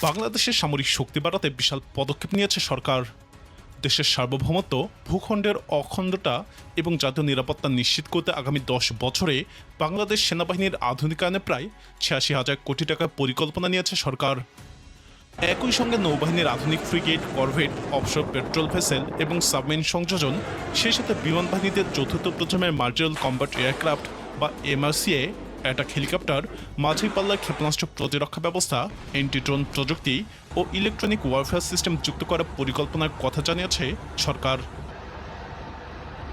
বাংলাদেশের সামরিক শক্তি বাড়াতে বিশাল পদক্ষেপ নিয়েছে সরকার। দেশের সার্বভৌমত্ব, ভূখণ্ডের অখণ্ডতা এবং জাতীয় নিরাপত্তা নিশ্চিত করতে আগামী ১০ বছরে বাংলাদেশ সেনাবাহিনীর আধুনিকায়নে প্রায় ৮৬,০০০ কোটি টাকার পরিকল্পনা নিয়েছে সরকার। একই সঙ্গে নৌবাহিনীর আধুনিক frigate, corvette, offshore petrol vessel এবং সাবমেরিন সংযোজন, সেই সাথে বিমান বাহিনীতে চতুর্থ প্রজন্মের মার্টিয়াল কম্ব্যাট এয়ারক্রাফট বা এমআরসিএ, অ্যাটাক হেলিকপ্টার, মাঝি পাল্লার ক্ষেপণাস্ত্র প্রতিরক্ষা ব্যবস্থা, অ্যান্টি ড্রোন প্রযুক্তি ও ইলেকট্রনিক ওয়ারফেয়ার সিস্টেম যুক্ত করার পরিকল্পনার কথা জানিয়েছে সরকার।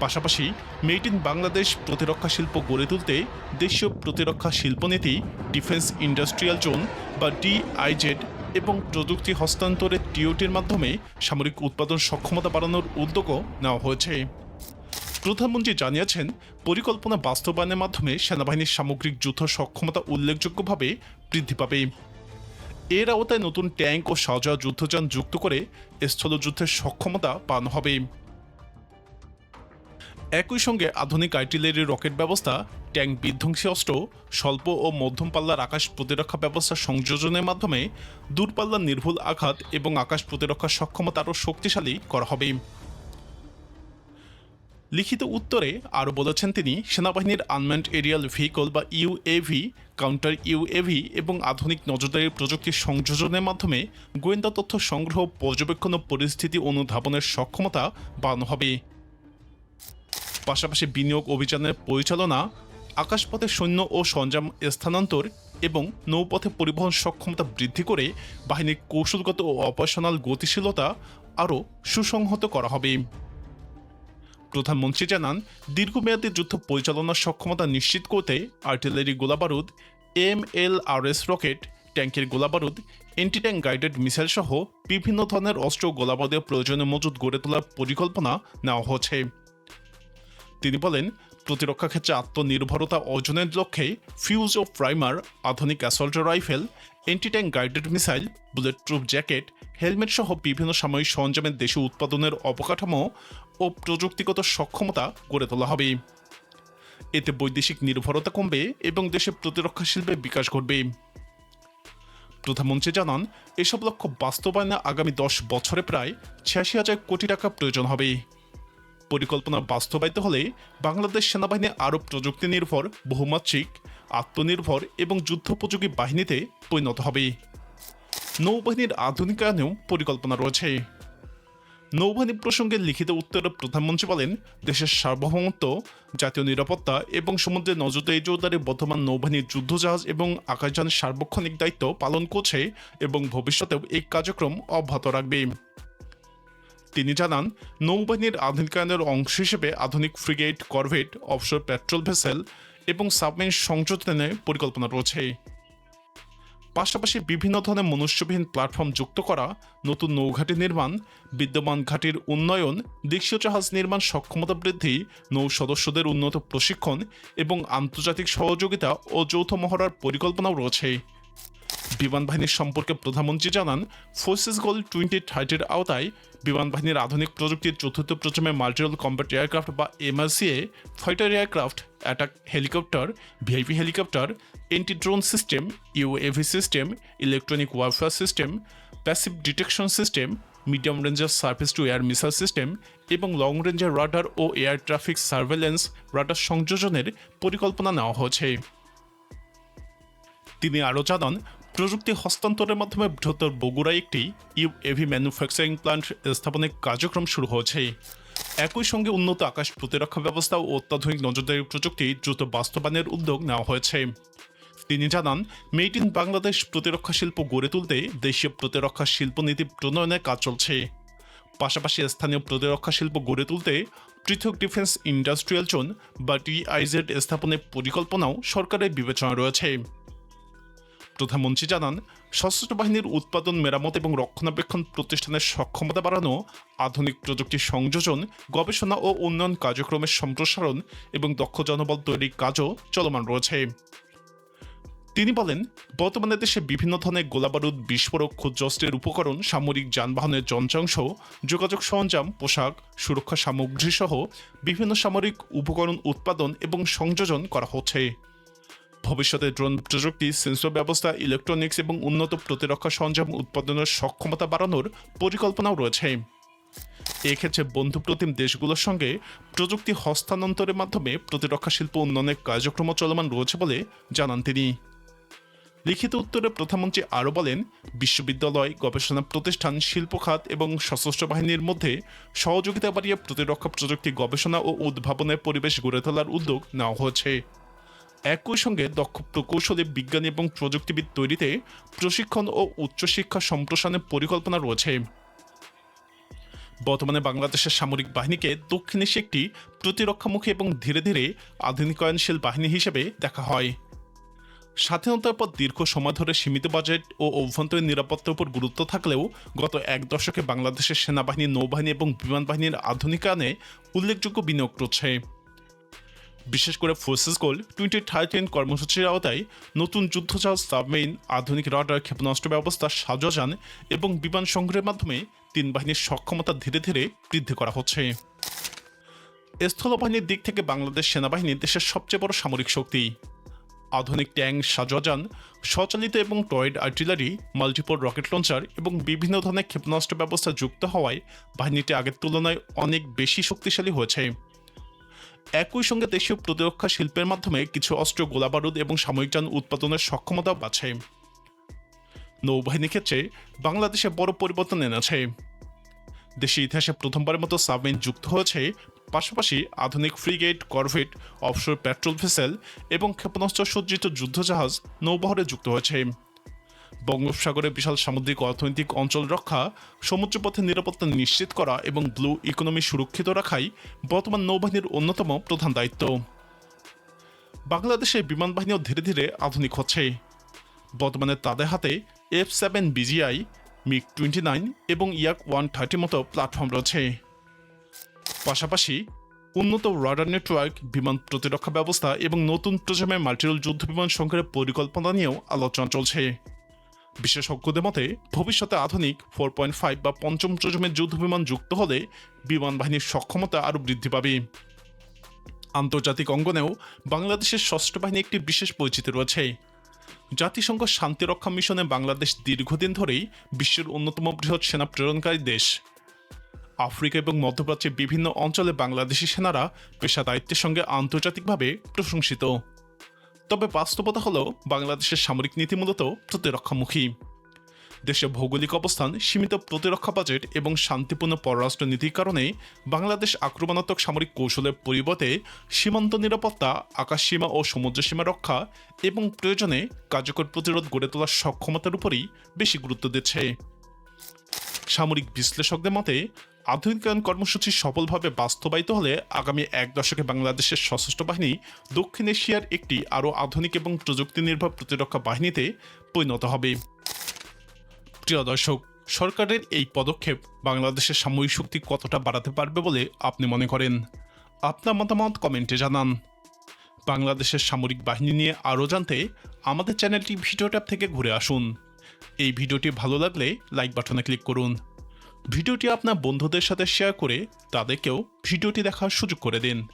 পাশাপাশি মেড ইন বাংলাদেশ প্রতিরক্ষা শিল্প গড়ে তুলতে দেশীয় প্রতিরক্ষা শিল্পনীতি, ডিফেন্স ইন্ডাস্ট্রিয়াল জোন বা ডিআইজেড এবং প্রযুক্তি হস্তান্তরের টিওটির মাধ্যমে সামরিক উৎপাদন সক্ষমতা বাড়ানোর উদ্যোগও নেওয়া হয়েছে। প্রধানমন্ত্রী জানিয়েছেন, পরিকল্পনা বাস্তবায়নের মাধ্যমে সেনাবাহিনীর সামগ্রিক যুদ্ধ সক্ষমতা উল্লেখযোগ্যভাবে বৃদ্ধি পাবে। এর আওতায় নতুন ট্যাঙ্ক ও সাজা যুদ্ধযান যুক্ত করে স্থলযুদ্ধের সক্ষমতা বাড়ানো হবে। একই সঙ্গে আধুনিক আর্টিলারি রকেট ব্যবস্থা, ট্যাঙ্ক বিধ্বংসী অস্ত্র, স্বল্প ও মধ্যম পাল্লার আকাশ প্রতিরক্ষা ব্যবস্থা সংযোজনের মাধ্যমে দূরপাল্লার নির্ভুল আঘাত এবং আকাশ প্রতিরক্ষা সক্ষমতা আরও শক্তিশালী করা হবে। লিখিত উত্তরে আরও বলেছেন তিনি, সেনাবাহিনীর আনম্যান্ড এরিয়াল ভেহিকল বা ইউএভি, কাউন্টার ইউএভি এবং আধুনিক নজরদারি প্রযুক্তির সংযোজনের মাধ্যমে গোয়েন্দা তথ্য সংগ্রহ, পর্যবেক্ষণ ও পরিস্থিতি অনুধাবনের সক্ষমতা বাড়ানো হবে। পাশাপাশি বিনিয়োগ অভিযানের পরিচালনা, আকাশপথে সৈন্য ও সরঞ্জাম স্থানান্তর এবং নৌপথে পরিবহন সক্ষমতা বৃদ্ধি করে বাহিনীর কৌশলগত ও অপারেশনাল গতিশীলতা আরও সুসংহত করা হবে। প্রধানমন্ত্রী জানান, দীর্ঘমেয়াদী যুদ্ধ পরিচালনার সক্ষমতা নিশ্চিত করতে আর্টিলারি গোলাবারুদ, এমএলআরএস রকেট, ট্যাঙ্কের গোলাবারুদ, অ্যান্টি ট্যাঙ্ক গাইডেড মিসাইল সহ বিভিন্ন ধরনের অস্ত্র গোলাবারুদের প্রয়োজনীয় মজুদ গড়ে তোলার পরিকল্পনা নেওয়া হচ্ছে। তিনি বলেন, প্রতিরক্ষা ক্ষেত্রে আত্মনির্ভরতা অর্জনের লক্ষ্যে ফিউজ ও প্রাইমার, আধুনিক assault rifle, anti tank guided missile, bullet proof jacket, helmet সহ বিভিন্ন সামরিক সরঞ্জামের দেশীয় উৎপাদনের অবকাঠামো ও প্রযুক্তিগত সক্ষমতা গড়ে তোলা হবে। এতে বৈদেশিক নির্ভরতা কমবে এবং দেশের প্রতিরক্ষা শিল্পের বিকাশ ঘটবে। প্রধানমন্ত্রী জানান, এসব লক্ষ্য বাস্তবায়নে আগামী 10 বছরে প্রায় ৮৬,০০০ কোটি টাকা প্রয়োজন হবে। পরিকল্পনা বাস্তবায়িত হলে বাংলাদেশ সেনাবাহিনী আরও প্রযুক্তি নির্ভর, বহুমাত্রিক, আত্মনির্ভর এবং যুদ্ধোপযোগী বাহিনীতে পরিণত হবে। নৌবাহিনীর আধুনিকায়নেও পরিকল্পনা রয়েছে। নৌবাহিনী প্রসঙ্গে লিখিত উত্তরে প্রধানমন্ত্রী বলেন, দেশের সার্বভৌমত্ব, জাতীয় নিরাপত্তা এবং সমুদ্রে নজরদারি জোরদারে বর্তমান নৌবাহিনীর যুদ্ধজাহাজ এবং আকাশযানের সার্বক্ষণিক দায়িত্ব পালন করছে এবং ভবিষ্যতেও এই কার্যক্রম অব্যাহত রাখবে। তিনি জানান, নৌবাহিনীর আধুনিকায়নের অংশ হিসেবে আধুনিক frigate, corvette, offshore petrol vessel এবং সাবমেরিন সংযোজনের পরিকল্পনা রয়েছে। পাশাপাশি বিভিন্ন ধরনের মনুষ্যবিহীন প্ল্যাটফর্ম যুক্ত করা, নতুন নৌঘাঁটি নির্মাণ, বিদ্যমান ঘাঁটির উন্নয়ন, দেশীয় জাহাজ নির্মাণ সক্ষমতা বৃদ্ধি, নৌ সদস্যদের উন্নত প্রশিক্ষণ এবং আন্তর্জাতিক সহযোগিতা ও যৌথ মহড়ার পরিকল্পনাও রয়েছে। বিমান বাহিনীর সম্পর্কে প্রধানমন্ত্রী জানান, ফোর্সেস গোল 2030-এর আওতায় বিমান বাহিনীর আধুনিক প্রযুক্তির চতুর্থ প্রজন্মের মাল্টিরোল কম্ব্যাট এয়ারক্রাফট বা MRCA, fighter aircraft, attack helicopter, VIP helicopter, anti drone system, UAV system, electronic warfare system, passive detection system, medium রেঞ্জের surface to air missile system এবং লং রেঞ্জের রাডার ও এয়ার ট্রাফিক সার্ভেলেন্স রাডার সংযোজনের পরিকল্পনা নেওয়া হয়েছে। তিনি আরও জানান, প্রযুক্তি হস্তান্তরের মাধ্যমে বৃহত্তর বগুড়ায় একটি ইউএভি ম্যানুফ্যাকচারিং প্ল্যান্ট স্থাপনের কার্যক্রম শুরু হয়েছে। একই সঙ্গে উন্নত আকাশ প্রতিরক্ষা ব্যবস্থা ও অত্যাধুনিক নজরদারি প্রযুক্তি দ্রুত বাস্তবায়নের উদ্যোগ নেওয়া হয়েছে। তিনি জানান, মেড ইন বাংলাদেশ প্রতিরক্ষা শিল্প গড়ে তুলতে দেশীয় প্রতিরক্ষা শিল্পনীতি প্রণয়নের কাজ চলছে। পাশাপাশি স্থানীয় প্রতিরক্ষা শিল্প গড়ে তুলতে পৃথক ডিফেন্স ইন্ডাস্ট্রিয়াল জোন বা ডিআইজেড স্থাপনের পরিকল্পনাও সরকারের বিবেচনায় রয়েছে। প্রধানমন্ত্রী জানান, সশস্ত্র বাহিনীর উৎপাদন, মেরামত এবং রক্ষণাবেক্ষণ প্রতিষ্ঠানের সক্ষমতা বাড়ানো, আধুনিক প্রযুক্তি সংযোজন, গবেষণা ও উন্নয়ন কার্যক্রমের সম্প্রসারণ এবং দক্ষ জনবল তৈরির কাজও চলমান রয়েছে। তিনি বলেন, বর্তমানে দেশে বিভিন্ন ধরনের গোলাবারুদ, বিস্ফোরক, ক্ষুদ্রাস্ত্রের উপকরণ, সামরিক যানবাহনের যন্ত্রাংশ, যোগাযোগ সরঞ্জাম, পোশাক, সুরক্ষা সামগ্রী সহ বিভিন্ন সামরিক উপকরণ উৎপাদন এবং সংযোজন করা হচ্ছে। ভবিষ্যতে ড্রোন প্রযুক্তি, সেন্সর ব্যবস্থা, ইলেকট্রনিক্স এবং উন্নত প্রতিরক্ষা সরঞ্জাম উৎপাদনের সক্ষমতা বাড়ানোর পরিকল্পনাও রয়েছে। এক্ষেত্রে বন্ধুপ্রতিম দেশগুলোর সঙ্গে প্রযুক্তি হস্তান্তরের মাধ্যমে প্রতিরক্ষা শিল্প উন্নয়নের কার্যক্রম চলমান রয়েছে বলে জানান তিনি। লিখিত উত্তরে প্রধানমন্ত্রী আরও বলেন, বিশ্ববিদ্যালয়, গবেষণা প্রতিষ্ঠান, শিল্প খাত এবং সশস্ত্র বাহিনীর মধ্যে সহযোগিতা বাড়িয়ে প্রতিরক্ষা প্রযুক্তি গবেষণা ও উদ্ভাবনের পরিবেশ গড়ে তোলার উদ্যোগ নেওয়া হয়েছে। একই সঙ্গে দক্ষ প্রকৌশলী, বিজ্ঞানী এবং প্রযুক্তিবিদ তৈরিতে প্রশিক্ষণ ও উচ্চশিক্ষা সম্প্রসারণের পরিকল্পনা রয়েছে। বর্তমানে বাংলাদেশের সামরিক বাহিনীকে দক্ষিণ এশিয়া একটি প্রতিরক্ষামুখী এবং ধীরে ধীরে আধুনিকায়নশীল বাহিনী হিসেবে দেখা হয়। স্বাধীনতার পর দীর্ঘ সময় ধরে সীমিত বাজেট ও অভ্যন্তরীণ নিরাপত্তার উপর গুরুত্ব থাকলেও গত এক দশকে বাংলাদেশের সেনাবাহিনী, নৌবাহিনী এবং বিমান বাহিনীর আধুনিকায়নে উল্লেখযোগ্য বিনিয়োগ করছে। বিশেষ করে ফোর্সেস গোল 2013 কর্মসূচির আওতায় নতুন যুদ্ধজাহাজ, সাবমেরিন, আধুনিক রাডার, ক্ষেপণাস্ত্র ব্যবস্থা, সাজোযান এবং বিমান সংগ্রহের মাধ্যমে তিন বাহিনীর সক্ষমতা ধীরে ধীরে বৃদ্ধি করা হচ্ছে। স্থলবাহিনীর দিক থেকে বাংলাদেশ সেনাবাহিনী দেশের সবচেয়ে বড় সামরিক শক্তি। আধুনিক ট্যাঙ্ক, সাজোযান, স্বচালিত এবং টয়েড আর্টিলারি, মাল্টিপল রকেট লঞ্চার এবং বিভিন্ন ধরনের ক্ষেপণাস্ত্র ব্যবস্থা যুক্ত হওয়ায় বাহিনীটি আগের তুলনায় অনেক বেশি শক্তিশালী হয়েছে। একই সঙ্গে দেশীয় প্রতিরক্ষা শিল্পের মাধ্যমে কিছু অস্ত্র, গোলাবারুদ এবং সামরিক যান উৎপাদনের সক্ষমতা বাড়ছে। নৌবাহিনীর ক্ষেত্রে বাংলাদেশে বড় পরিবর্তন এনেছে। দেশের ইতিহাসে প্রথমবারের মতো সাবমেরিন যুক্ত হয়েছে, পাশাপাশি আধুনিক frigate, corvette, offshore petrol vessel এবং ক্ষেপণাস্ত্র সজ্জিত যুদ্ধজাহাজ নৌবহরে যুক্ত হয়েছে। বঙ্গোপসাগরের বিশাল সামুদ্রিক অর্থনৈতিক অঞ্চল রক্ষা, সমুদ্রপথে নিরাপত্তা নিশ্চিত করা এবং ব্লু ইকোনমি সুরক্ষিত রাখাই বর্তমান নৌবাহিনীর অন্যতম প্রধান দায়িত্ব। বাংলাদেশের বিমান বাহিনীও ধীরে ধীরে আধুনিক হচ্ছে। বর্তমানে তাদের হাতে F-7 BGI, MiG-29 এবং Yak-130 মতো প্ল্যাটফর্ম রয়েছে। পাশাপাশি উন্নত রাডার নেটওয়ার্ক, বিমান প্রতিরক্ষা ব্যবস্থা এবং নতুন প্রজন্মের মাল্টিরোল যুদ্ধ বিমান সংগ্রহের পরিকল্পনা নিয়েও আলোচনা চলছে। বিশেষজ্ঞদের মতে ভবিষ্যতে আধুনিক 4.5 বা পঞ্চম প্রজন্মের যুদ্ধ বিমান যুক্ত হলে বিমান বাহিনীর সক্ষমতা আরও বৃদ্ধি পাবে। আন্তর্জাতিক অঙ্গনেও বাংলাদেশের সশস্ত্র বাহিনী একটি বিশেষ পরিচিতি রয়েছে। জাতিসংঘ শান্তিরক্ষা মিশনে বাংলাদেশ দীর্ঘদিন ধরেই বিশ্বের অন্যতম বৃহৎ সেনা প্রেরণকারী দেশ। আফ্রিকা এবং মধ্যপ্রাচ্যের বিভিন্ন অঞ্চলে বাংলাদেশি সেনারা পেশা দায়িত্বের সঙ্গে আন্তর্জাতিকভাবে প্রশংসিত। তবে বাস্তবতা হলো বাংলাদেশের সামরিক নীতি মূলত প্রতিরক্ষামুখী। দেশের ভৌগোলিক অবস্থান, সীমিত প্রতিরক্ষা বাজেট এবং শান্তিপূর্ণ পররাষ্ট্র নীতির কারণে বাংলাদেশ আক্রমণাত্মক সামরিক কৌশলের পরিবর্তে সীমান্ত নিরাপত্তা, আকাশসীমা ও সমুদ্র সীমা রক্ষা এবং প্রয়োজনে কার্যকর প্রতিরোধ গড়ে তোলার সক্ষমতার উপরই বেশি গুরুত্ব দিচ্ছে। সামরিক বিশ্লেষকদের মতে আধুনিকায়ন কর্মসূচি সফলভাবে বাস্তবায়িত হলে আগামী এক দশকে বাংলাদেশের সশস্ত্র বাহিনী দক্ষিণ এশিয়ার একটি আরও আধুনিক এবং প্রযুক্তি নির্ভর প্রতিরক্ষা বাহিনীতে পরিণত হবে। প্রিয় দর্শক, সরকারের এই পদক্ষেপ বাংলাদেশের সামরিক শক্তি কতটা বাড়াতে পারবে বলে আপনি মনে করেন? আপনার মতামত কমেন্টে জানান। বাংলাদেশের সামরিক বাহিনী নিয়ে আরও জানতে আমাদের চ্যানেলটি ভিডিও ট্যাব থেকে ঘুরে আসুন। এই ভিডিওটি ভালো লাগলে লাইক বাটনে ক্লিক করুন। ভিডিওটি আপনার বন্ধুদের সাথে শেয়ার করে তাদেরকেও ভিডিওটি দেখার সুযোগ করে দিন।